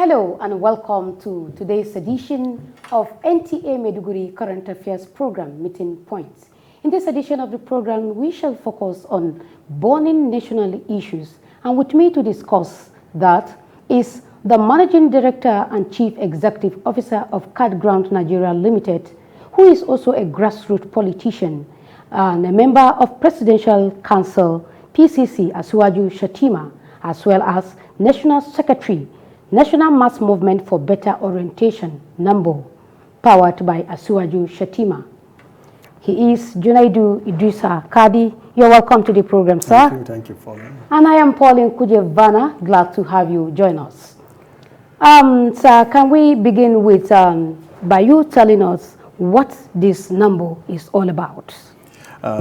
Hello and welcome to today's edition of NTA Maiduguri Current Affairs Program, Meeting Points. In this edition of the program, we shall focus on burning national issues. And with me to discuss that is the Managing Director and Chief Executive Officer of Card Ground Nigeria Limited, who is also a grassroots politician and a member of Presidential Council, PCC, Asuwaju Shatima, as well as National Secretary, National Mass Movement for Better Orientation, NAMBO, powered by Asuwaju Shatima. He is Junaidu Idrisa Kadi. You're welcome to the program, sir. Thank you for me. And I am Pauline Kujevana, glad to have you join us. Sir, can we begin with by you telling us what this NAMBO is all about?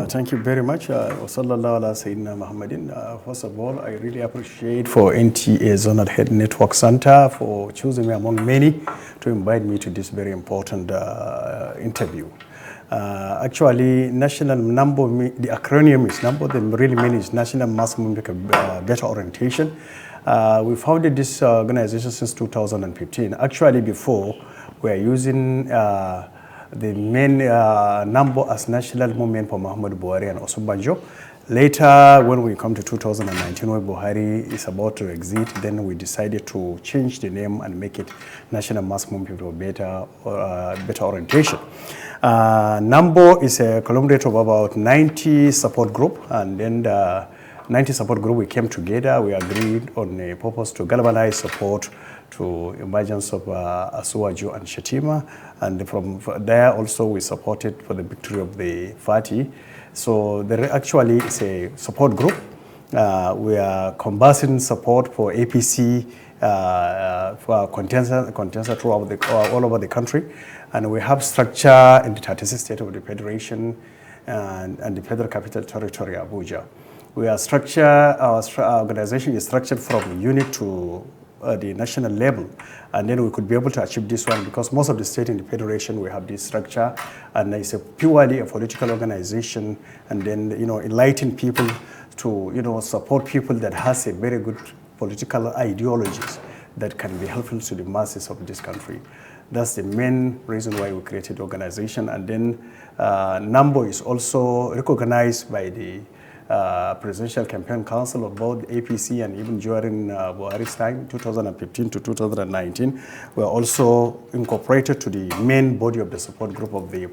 Thank you very much. Sallallahu ala Sayyidina Muhammadin. First of all, I really appreciate for NTA Zonal Head Network Center for choosing me among many to invite me to this very important interview. Actually, National NAMBO, the acronym is NAMBO, the really means National Mass Movement Better Orientation. We founded this organization since 2015. Actually, before, we are using the main NAMBO as National Movement for Muhammadu Buhari and Osunbanjo. Later, when we come to 2019, when Buhari is about to exit, then we decided to change the name and make it National Mass Movement for Better Orientation. NAMBO is a conglomerate of about 90 support group, and then the 90 support group, we came together, we agreed on a purpose to galvanize support to emergence of Asuwaju and Shatima, and from there also we supported for the victory of the party. So there actually is a support group. We are conversing support for APC for contestants throughout all over the country, and we have structure in the 36 states of the Federation and the Federal Capital Territory, Abuja. We are our organization is structured from unit to the national level, and then we could be able to achieve this one because most of the states in the federation we have this structure, and it's purely a political organization, and then enlighten people to support people that has a very good political ideologies that can be helpful to the masses of this country. That's the main reason why we created the organization. And then NAMBO is also recognized by the Presidential Campaign Council of both APC, and even during Buhari's time, 2015 to 2019, we are also incorporated to the main body of the support group of the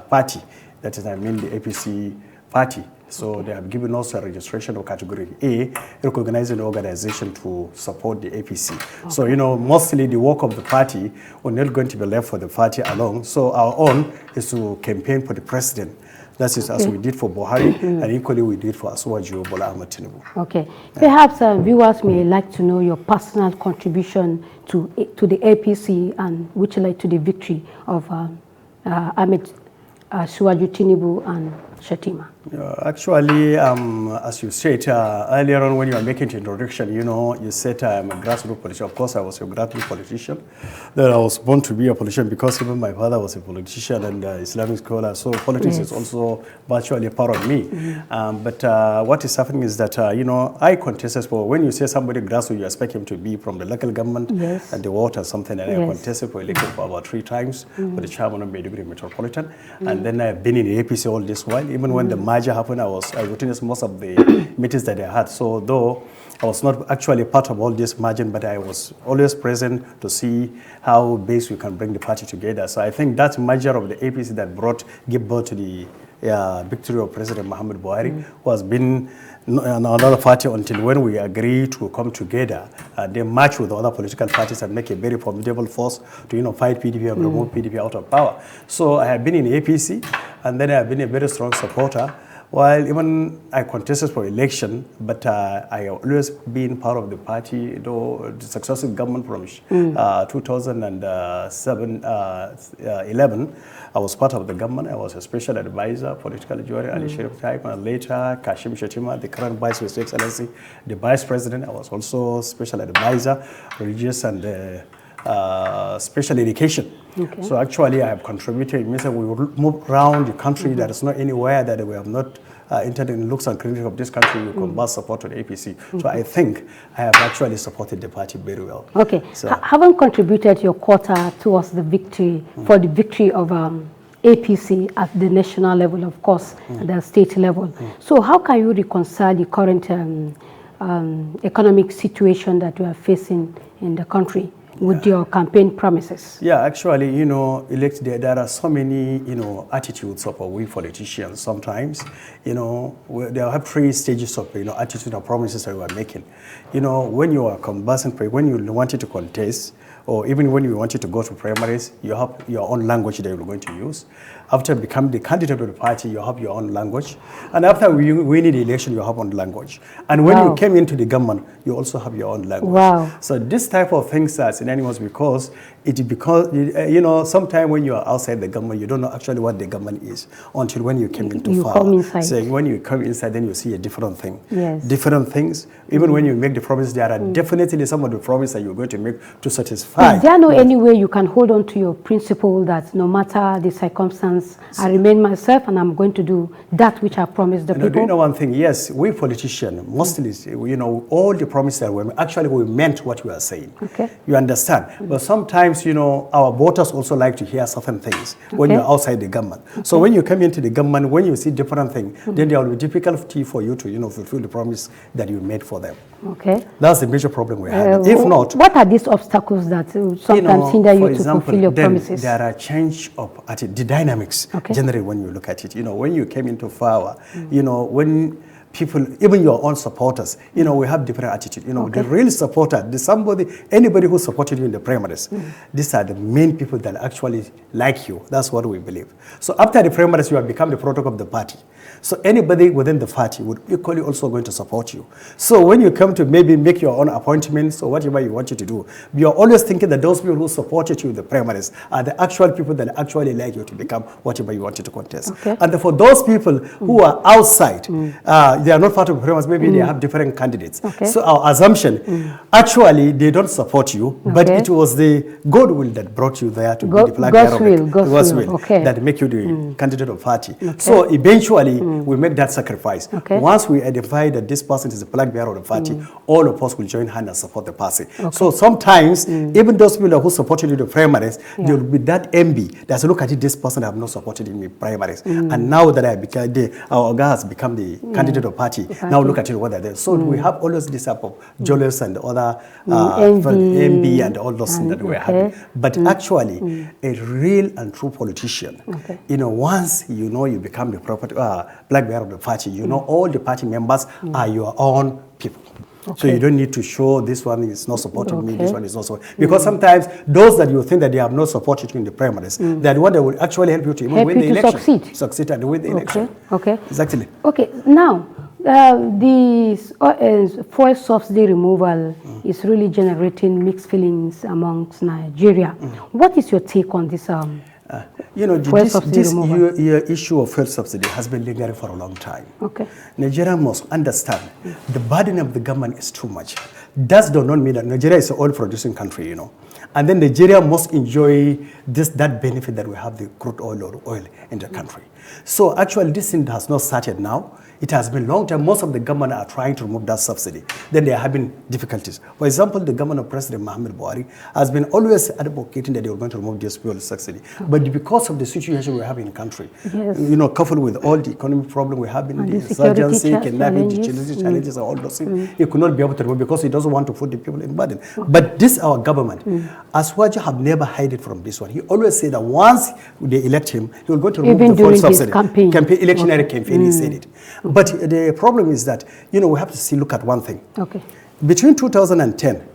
party. That is, the APC party. So they have given us a registration of category A, recognizing the organization to support the APC. Okay. So, mostly the work of the party, we're not going to be left for the party alone. So our own is to campaign for the president. That is as we did for Buhari, and equally we did for Asuwaju Bola Ahmed Tinubu. Okay. Perhaps viewers may like to know your personal contribution to the APC, and which led to the victory of Asuwaju Tinubu and Shatima. Actually, as you said earlier on when you were making the introduction, you said I'm a grassroots politician. Of course, I was a grassroots politician. Then I was born to be a politician because even my father was a politician and Islamic scholar. So politics is also virtually part of me. But what is happening is that, I contested for, when you say somebody grassroots, you expect him to be from the local government and the water or something. And I contested for election for about 3 times for the chairman of Maiduguri Metropolitan. And then I've been in the APC all this while. Even when the merger happened, I witnessed most of the meetings that I had. So though I was not actually part of all this merger, but I was always present to see how best we can bring the party together. So I think that merger of the APC that gave birth to the victory of President Muhammadu Buhari, who has been another party until when we agreed to come together and then match with the other political parties and make a very formidable force to fight PDP and remove PDP out of power. So I have been in APC, and then I have been a very strong supporter. While even I contested for election, but I have always been part of the party, though the successive government from 2011, I was part of the government. I was a special advisor, political advisor, Ali Sharif type, and later Kashim Shatima, the current Vice President, Excellency, the Vice President. I was also special advisor, religious and special education. Okay. So actually I have contributed. It means that we will move around the country. There is not anywhere that we have not internet looks and critics of this country, you convert support to the APC. So I think I have actually supported the party very well. Okay. So, haven't contributed your quota towards the victory, for the victory of APC at the national level, of course, at the state level. So how can you reconcile the current economic situation that we are facing in the country with your campaign promises? Yeah, actually, you know, there are so many, you know, attitudes of we politicians sometimes. You know, there are 3 stages of, you know, attitude and promises that we are making. You know, when you are conversing, when you wanted to contest, or even when you wanted to go to primaries, you have your own language that you're going to use. After becoming the candidate of the party, you have your own language. And after winning the election, you have own language. And when you came into the government, you also have your own language. Wow. So this type of things are synonymous because you know, sometimes when you are outside the government, you don't know actually what the government is until when you came into power. Come inside. So when you come inside, then you see a different thing. Yes. Different things. Even when you make the promise, there are definitely some of the promises that you're going to make to satisfy. Is there no any way you can hold on to your principle that no matter the circumstance, I remain myself and I'm going to do that which I promised the people? Do you know one thing? Yes, we politicians, mostly, you know, all the promises that we meant what we are saying. Okay. You understand? But sometimes, you know, our voters also like to hear certain things when you're outside the government. So when you come into the government, when you see different things, then there will be difficulty for you to, you know, fulfill the promise that you made for them. Okay. That's the major problem we have. If not, what are these obstacles that sometimes hinder you to fulfill your promises? There are change of the dynamics. Generally, when you look at it, you know, when you came into power, you know, when people, even your own supporters, you know, we have different attitude. You know, the real supporter, anybody who supported you in the primaries, these are the main people that actually like you. That's what we believe. So after the primaries, you have become the product of the party. So anybody within the party would equally also going to support you. So when you come to maybe make your own appointments or whatever you want you to do, you're always thinking that those people who supported you in the primaries are the actual people that actually like you to become whatever you wanted to contest. And for those people who are outside, they are not part of the primaries, maybe they have different candidates. So our assumption, actually they don't support you, but it was the goodwill that brought you there to be the flag bearer. God's will that make you the candidate of party. So eventually, we make that sacrifice. Once we identify that this person is the flag bearer of the party, all of us will join hands and support the party. So sometimes, even those people who supported you in the primaries, there will be that envy. That's look at it, this person have not supported in the primaries. And now that our guy has become the candidate of party, now look at it, what are they. So we have always this type of jealous and other envy and all those things that we're having. But actually, a real and true politician, you know, once you know you become the property, flag bearer of the party, you know all the party members are your own people. So you don't need to show this one is not supporting me, this one is not supporting. Because sometimes those that you think that they have not supported you in the primaries, they're the one that will actually help you to even win the election. Succeed and win the election. Exactly. Okay, now the fuel subsidy removal is really generating mixed feelings amongst Nigeria. What is your take on this? You know, this your issue of fuel subsidy has been lingering for a long time. Nigeria must understand the burden of the government is too much. That does not mean that Nigeria is an oil-producing country, you know. And then Nigeria must enjoy that benefit that we have the crude oil or oil in the country. So actually, this thing has not started now. It has been a long time. Most of the government are trying to remove that subsidy. Then they are having difficulties. For example, the government of President Muhammad Buhari has been always advocating that they were going to remove this fuel subsidy. But because of the situation we have in the country, you know, coupled with all the economic problem we have in the insurgency, kidnapping, challenges, and all those things, he could not be able to remove because he doesn't want to put the people in burden. But this, our government, Aswaja have never hid it from this one. He always said that once they elect him, he will go to remove the fuel subsidy. Electionary campaign, he said it. But the problem is that, you know, we have to look at one thing. Between 2010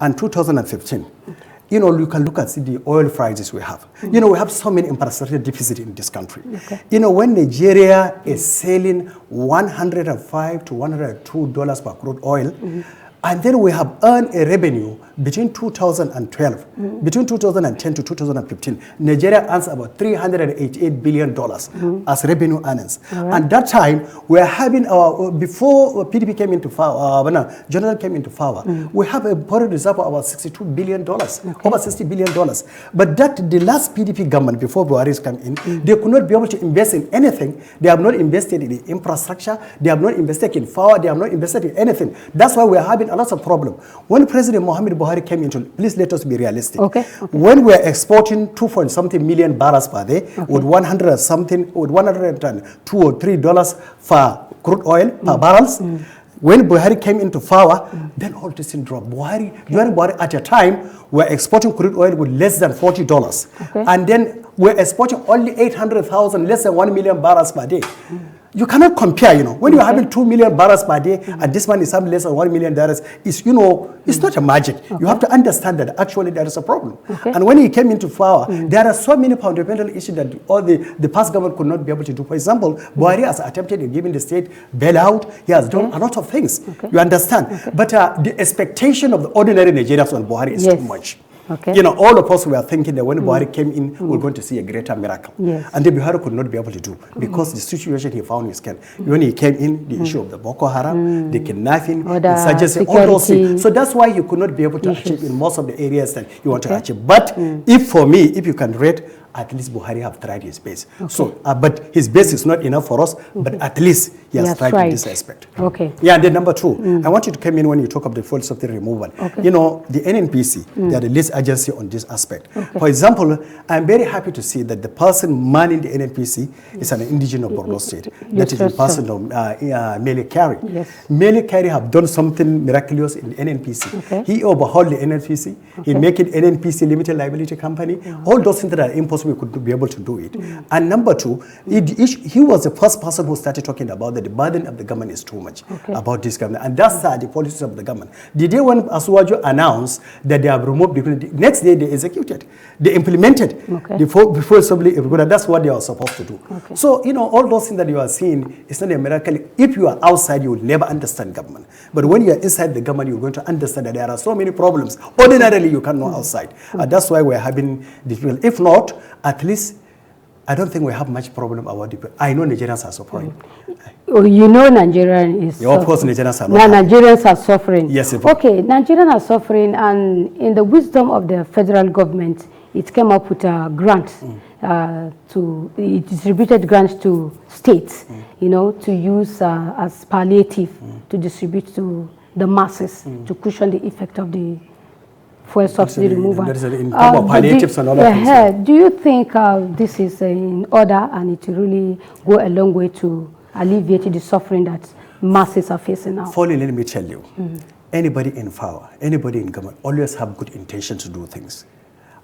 and 2015, you know, you can look at the oil prices we have. You know, we have so many infrastructure deficit in this country. You know, when Nigeria is selling $105 to $102 per crude oil, And then we have earned a revenue between 2012, between 2010 to 2015, Nigeria earns about $388 billion as revenue earnings. And that time, we are having before PDP came into power, General came into power, we have a foreign reserve of about $62 billion, over $60 billion. But the last PDP government, before Buhari's come in, they could not be able to invest in anything. They have not invested in infrastructure, they have not invested in power, they have not invested in anything. That's why we are having a lot of problem. When President Muhammad Buhari came into, please let us be realistic. When we are exporting 2.something million barrels per day, with 102 or $3 for crude oil per barrels, when Buhari came into power, then all this thing dropped. During Buhari, at a time, we're exporting crude oil with less than $40. And then we're exporting only 800,000, less than 1 million barrels per day. You cannot compare, when you're having 2 million barrels per day and this one is having less than $1 million, it's not a magic. You have to understand that actually there is a problem. And when he came into power, there are so many fundamental issues that all the past government could not be able to do. For example, Buhari has attempted in giving the state bailout. He has done a lot of things. You understand? But the expectation of the ordinary Nigerians on Buhari is too much. All of us were thinking that when Buhari came in, we're going to see a greater miracle. And the Buhari could not be able to do because the situation he found his can. When he came in, the issue of the Boko Haram, the kidnapping, insurgency, all those things. So that's why he could not be able to achieve in most of the areas that you want to achieve. But if you can rate, at least Buhari have tried his best. So, but his best is not enough for us, but at least he has tried in this aspect. Yeah, and then number two, I want you to come in when you talk of the fuel subsidy removal. The NNPC, they are the least agency on this aspect. For example, I'm very happy to see that the person manning the NNPC is an indigenous of Borno State. That is the person of Mele Kyari. Mele Kyari have done something miraculous in the NNPC. He overhauled the NNPC. He make it NNPC Limited Liability Company. All those things that are impossible, we could be able to do it. And number two, he was the first person who started talking about that the burden of the government is too much about this government. And that's the policies of the government. The day when Asuwaju announced that they have removed the next day they executed. They implemented before assembly. That's what they are supposed to do. So, all those things that you are seeing, it's not a miracle. If you are outside, you will never understand government. But when you are inside the government, you're going to understand that there are so many problems. Ordinarily, you cannot outside. That's why we're having difficulty. If not, at least I don't think we have much problem about it. I know Nigerians are suffering. Nigerian is of course, Nigerians are not Nigerians are suffering. Yes. Nigerians are suffering, and in the wisdom of the federal government, it came up with a grant it distributed grants to states, to use as palliative to distribute to the masses to cushion the effect of the fuel subsidy removal. That is in terms of palliatives and all that. Do you think this is in order and it will really go a long way to alleviate the suffering that masses are facing now? Foley, let me tell you, anybody in power, anybody in government always have good intention to do things.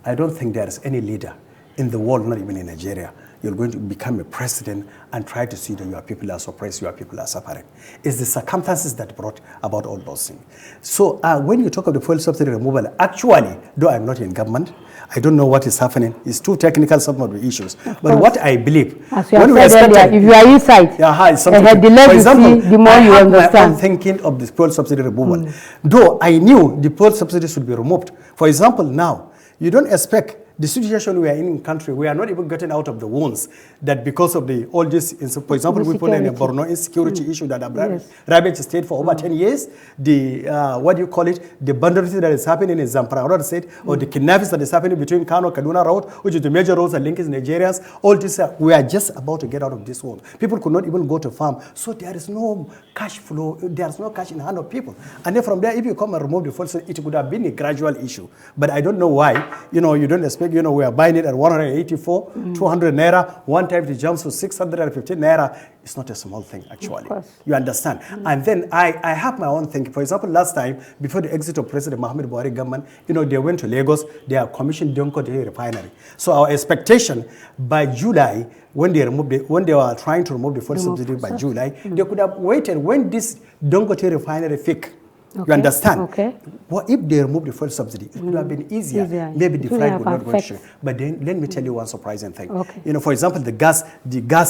I don't think there is any leader in the world, not even in Nigeria, you're going to become a president and try to see that your people are suppressed, your people are suffering. It's the circumstances that brought about all those things. So when you talk of the fuel subsidy removal, actually, though I'm not in government, I don't know what is happening. It's too technical, some of the issues. But what I believe, as you have said earlier, if you are inside, the less you see, the more you understand. I'm thinking of the fuel subsidy removal. Though I knew the fuel subsidy should be removed. For example, now, you don't expect the situation we are in country, we are not even getting out of the wounds that because of all this, for example, we put in a Borno insecurity issue that have ravaged state for over 10 years, the banderism that is happening in Zamfara Road State, or the kidnappings that is happening between Kano, Kaduna Road, which is the major roads that link Nigerians, all this, we are just about to get out of this wound. People could not even go to farm, so there is no cash flow, there is no cash in the hand of people. And then from there, if you come and remove the fuel, it would have been a gradual issue. But I don't know why, you don't expect, we are buying it at 184, 200 naira. One time it jumps to 615 naira. It's not a small thing, actually. You understand? And then I have my own thing. For example, last time, before the exit of President Muhammad Buhari government, they went to Lagos. They have commissioned Dangote refinery. So our expectation by July, when they were trying to remove the fuel subsidy by July, they could have waited when this Dangote refinery fake. You understand? Okay. What if they remove the fuel subsidy? It would have been easier. Maybe the flight would not go to. But then let me tell you one surprising thing. Okay. You know, for example, the gas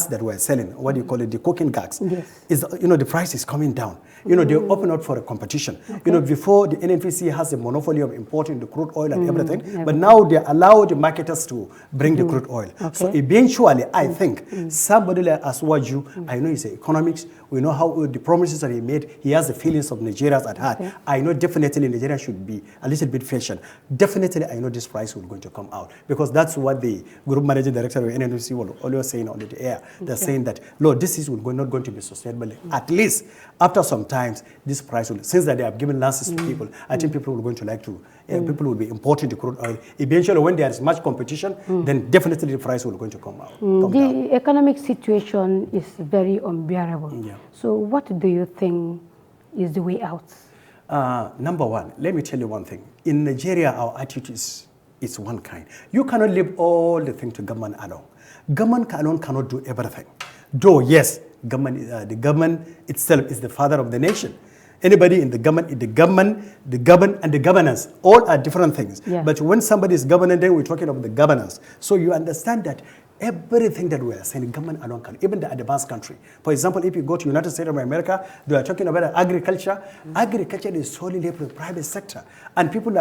that we're selling, what do you call it, the cooking gas, is, you know, the price is coming down. You know, they open up for a competition. You know, before the NNPC has the monopoly of importing the crude oil and everything, but now they allow the marketers to bring the crude oil. So eventually, I think somebody like Aswaju, I know he's economics, we know how the promises that he made, he has the feelings of Nigerians at heart. I know definitely Nigeria should be a little bit patient. Definitely, I know this price will going to come out, because that's what the group managing director of NNPC will always saying on the air. They're saying that, Lord, this is not going to be sustainable. At least after some times, this price will, since that they have given licenses to people, I think people will going to like to, people will be importing the crude oil. Eventually, when there is much competition, then definitely the price will going to come out. The economic situation is very unbearable. So what do you think is the way out? Number one, let me tell you one thing. In Nigeria, our attitude is one kind. You cannot leave all the things to government alone. Government alone cannot do everything. Though, yes, the government itself is the father of the nation. Anybody in the government, the govern, and the governance, all are different things. But when somebody is governing, then we're talking about the governance. So you understand that everything that we are saying, government alone can, even the advanced country. For example, if you go to United States of America, they are talking about agriculture. Agriculture is solely left to the private sector, and people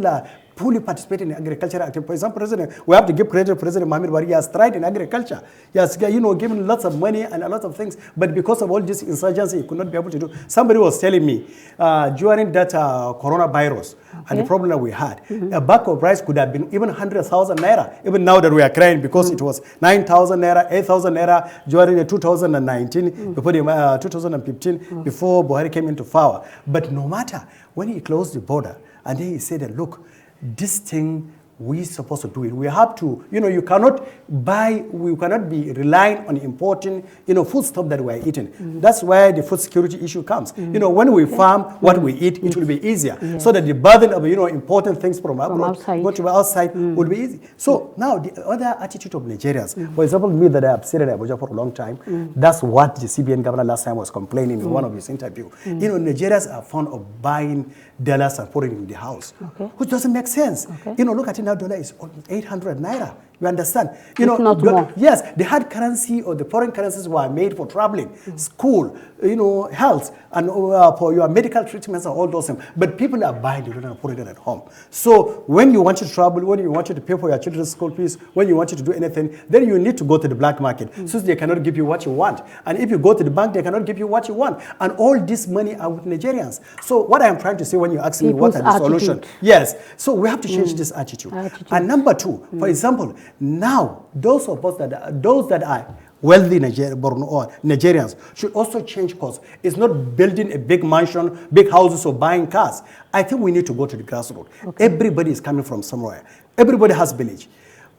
are fully participating in agriculture. For example, we have to give credit to President Mohamed Buhari. He has tried in agriculture. He has, given lots of money and a lot of things, but because of all this insurgency, he could not be able to do. Somebody was telling me during that coronavirus and the problem that we had, a bag of rice could have been even 100,000 naira. Even now that we are crying because it was 9,000 naira, 8,000 naira during the 2019, before the 2015, before Buhari came into power. But no matter, when he closed the border, and then he said that, look, this thing, we're supposed to do it. We have to, you cannot be relying on importing, food stuff that we're eating. That's why the food security issue comes. When we farm what we eat, it will be easier. So that the burden of, importing things from abroad, outside will be easy. So now the other attitude of Nigerians, for example, me that I have stayed in Abuja for a long time, that's what the CBN governor last time was complaining in one of his interviews. Nigerians are fond of buying dollars and putting in the house, which doesn't make sense. Look at it now, dollar is 800 naira. You understand? Not more. Yes, the hard currency or the foreign currencies were made for traveling, school, health, and for your medical treatments and all those things. But people are buying it and putting it at home. So when you want to travel, when you want to pay for your children's school fees, when you want to do anything, then you need to go to the black market, since they cannot give you what you want. And if you go to the bank, they cannot give you what you want. And all this money are with Nigerians. So what I'm trying to say when you ask me what are the solution, yes. So we have to change this attitude. And number two, for example, now those that are wealthy Nigerians should also change course. It's not building a big mansion, big houses, or buying cars. I think we need to go to the grassroots. Everybody is coming from somewhere. Everybody has village.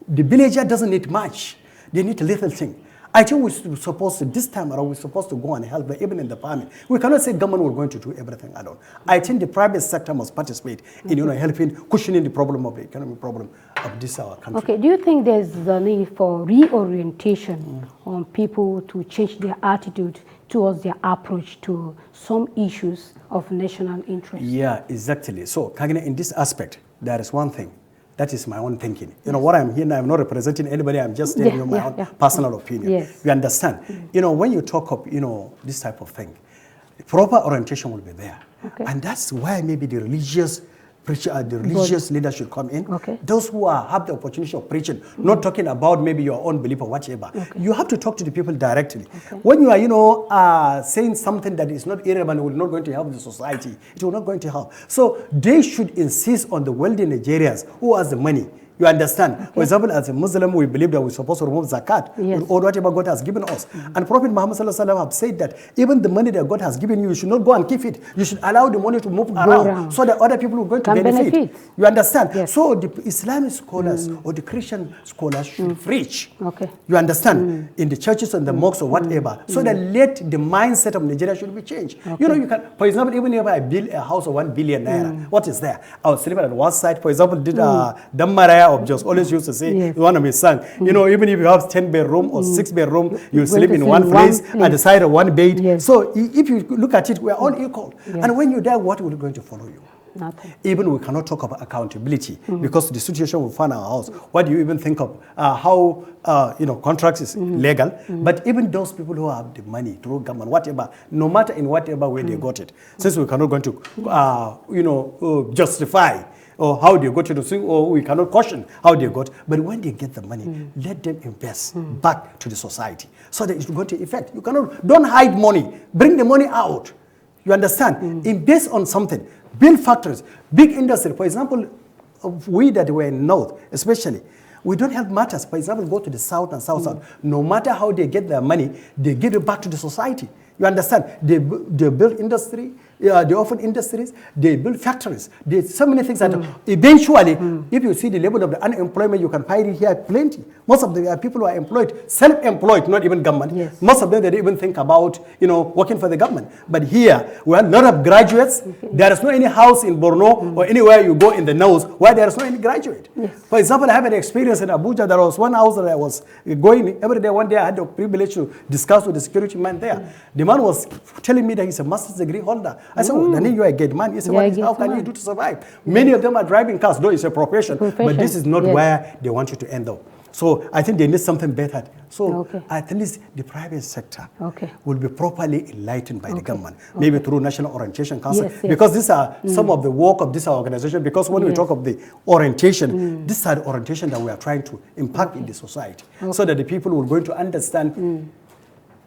The villager doesn't need much. They need a little thing. I think we're supposed to, this time around, we're supposed to go and help them, even in the farming. We cannot say government we're going to do everything alone. I think the private sector must participate in, helping, cushioning the problem of the economic problem of this our country. Okay, do you think there's the need for reorientation on people to change their attitude towards their approach to some issues of national interest? Yeah, exactly. So, Kagina, in this aspect, there is one thing. That is my own thinking. What I'm here now, I'm not representing anybody. I'm just telling you my own personal opinion. You understand? When you talk of, this type of thing, proper orientation will be there. And that's why maybe the religious leaders should come in. Those who have the opportunity of preaching, not talking about maybe your own belief or whatever. You have to talk to the people directly. When you are, saying something that is not irrelevant, will not going to help the society, it will not going to help. So they should insist on the wealthy Nigerians who has the money. You understand? For example, as a Muslim, we believe that we're supposed to remove zakat, or whatever God has given us. And Prophet Muhammad have said that even the money that God has given you, you should not go and keep it. You should allow the money to move around so that other people are going to benefit. You understand? So the Islamic scholars or the Christian scholars should preach. You understand? In the churches and the mosques or whatever, so that let the mindset of Nigeria should be changed. You can, for example, even if I build a house of 1 billion naira, what is there? I was sleeping at one side, for example, did Dammara mayor of Jos always used to say, one of his sons, you know, even if you have 10-bedroom or 6-bedroom, you sleep in one place at the side of one bed. So if you look at it, we are all equal. And when you die, what will going to follow you? Nothing. Even we cannot talk about accountability because the situation we find our house. What do you even think of how you know, contracts is legal? But even those people who have the money through government, whatever, no matter in whatever way they got it, since we cannot going to you know, justify or how they got to the thing, or we cannot caution how they got. But when they get the money, let them invest back to the society so that it's going to affect. You cannot, don't hide money. Bring the money out. You understand? Invest on something. Build factories, big industry. For example, we that were in North, especially, we don't have matters. For example, go to the South and South. No matter how they get their money, they give it back to the society. You understand? They build industry, they open industries, they build factories. There's so many things that eventually, if you see the level of the unemployment, you can find it here plenty. Most of the people who are employed, self-employed, not even government. Most of them, they don't even think about, you know, working for the government. But here, we have a lot of graduates. There is no any house in Borno or anywhere you go in the north where there is no any graduate. For example, I have an experience in Abuja. There was one house that I was going every day. One day, I had the privilege to discuss with the security man there. The man was telling me that he's a master's degree holder. I said, well, then you are a good man. He said, how can you do to survive? Many of them are driving cars, though it's a profession. But this is not where they want you to end up. So I think they need something better. So at least the private sector will be properly enlightened by the government, maybe through National Orientation Council, because these are some of the work of this organization. Because when we talk of the orientation, these are the orientation that we are trying to impact in the society, so that the people will going to understand.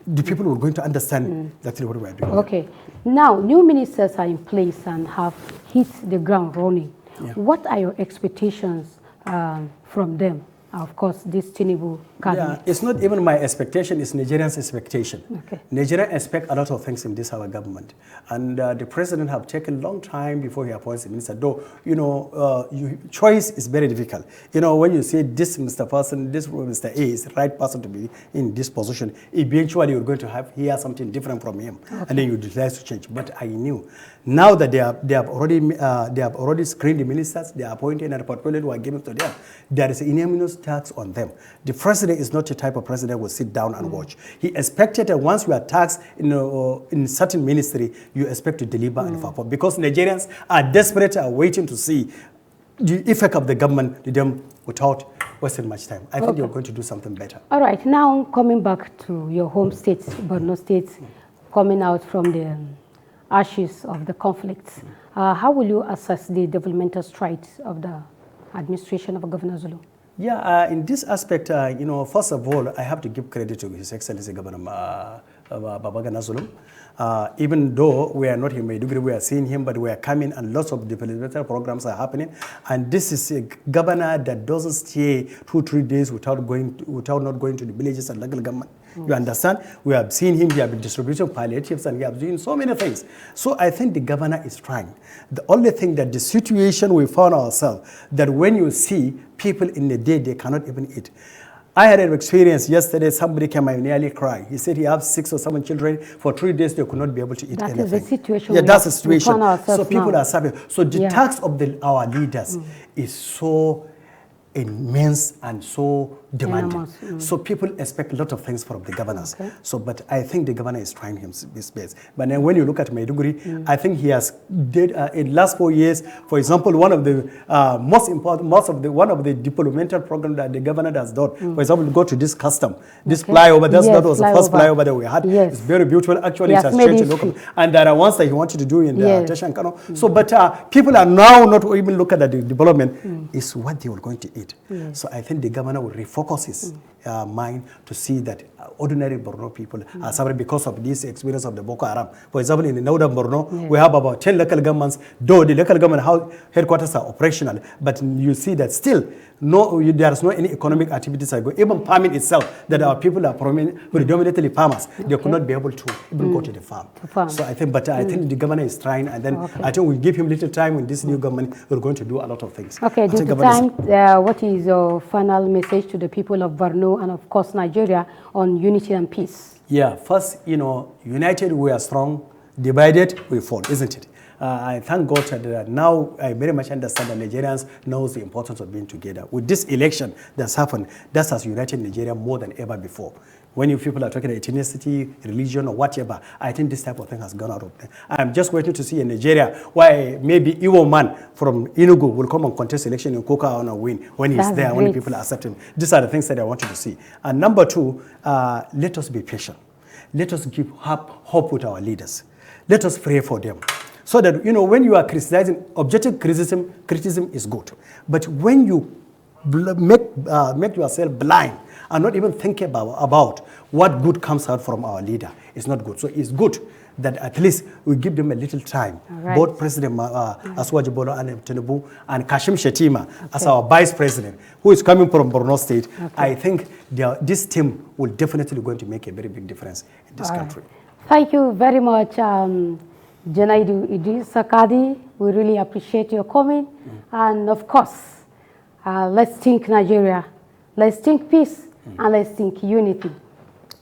The people who are going to understand exactly what we are doing. Okay. Now, new ministers are in place and have hit the ground running. What are your expectations from them? Of course, this Tinubu cabinet. It's not even my expectation, it's Nigerians' expectation. Nigerians expect a lot of things in this our government. And the president have taken a long time before he appoints a minister. Though, you know, choice is very difficult. You know, when you say this Mr. Person, this Mr. A is the right person to be in this position, eventually you're going to hear something different from him. And then you decide to change. But I knew. Now that they have already screened the ministers, they are appointed and the portfolio were given to them, there is an enormous tax on them. The president is not the type of president who will sit down and watch. He expected that once you are taxed in certain ministry, you expect to deliver and perform. Because Nigerians are desperate, are waiting to see the effect of the government to them without wasting much time. I think you're going to do something better. All right, now coming back to your home state, Borno State, coming out from the ashes of the conflicts, how will you assess the developmental strides of the administration of Governor Zulum? Yeah, in this aspect, you know, first of all, I have to give credit to His Excellency Governor Babagana Zulum. Even though we are not in Maiduguri, we are seeing him, but we are coming and lots of developmental programs are happening. And this is a governor that doesn't stay 2-3 days without not going to the villages and local government. You understand? We have seen him, he has been distributing palliatives and he has doing so many things. So I think the governor is trying. The only thing that the situation we found ourselves, that when you see people in the day, they cannot even eat. I had an experience yesterday, somebody came and nearly cried. He said he has 6 or 7 children. For 3 days, they could not be able to eat anything. That is the situation. Yeah, that's the situation. So people now are suffering. So the task of our leaders is so immense and so demanding. So people expect a lot of things from the governors. So, but I think the governor is trying his best. But then when you look at Maiduguri, I think he has did in last 4 years, for example, one of the one of the developmental programs that the governor has done. For example, go to this custom, this flyover. That was the first flyover that we had. It's very beautiful. Actually, it has changed local. And there are ones that he wanted to do in the Teshankano. So, but people are now not even looking at the development. Is what they were going to eat. So I think the governor will refocus his mind to see that ordinary Borno people are suffering because of this experience of the Boko Haram. For example, in the northern Borno, we have about 10 local governments, though the local government headquarters are operational, but you see that still there's no any economic activities are going. Even farming itself, that our people are predominantly farmers, they could not be able to even go to the farm. So I think, but I think the governor is trying, and then I think we give him little time with this new government, we're going to do a lot of things. Okay, due to time, what is your final message to the people of Borno and of course Nigeria on unity and peace? Yeah, first, you know, united we are strong, Divided, we fall, isn't it? I thank God that now I very much understand that Nigerians knows the importance of being together. With this election that's happened, that has united Nigeria more than ever before. When you people are talking about ethnicity, religion, or whatever, I think this type of thing has gone out of there. I'm just waiting to see in Nigeria why maybe Igbo man from Enugu will come and contest election in Koka and win when he's there, when people accept him. These are the things that I want you to see. And number two, let us be patient. Let us give hope with our leaders. Let us pray for them. So that, when you are criticizing, objective criticism is good. But when you make yourself blind and not even think about what good comes out from our leader, it's not good. So it's good that at least we give them a little time. Right. Both President Asuwaji Bola and Tinubu and Kashim Shettima as our vice president, who is coming from Borno State, I think this team will definitely going to make a very big difference in this country. Thank you very much, Junaidu Idrisa Kadi. We really appreciate your coming. And of course, let's think Nigeria, let's think peace, and let's think unity.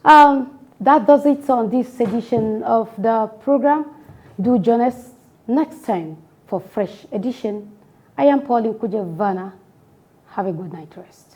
That does it on this edition of the program. Do join us next time for fresh edition. I am Pauline Kujevana. Have a good night rest.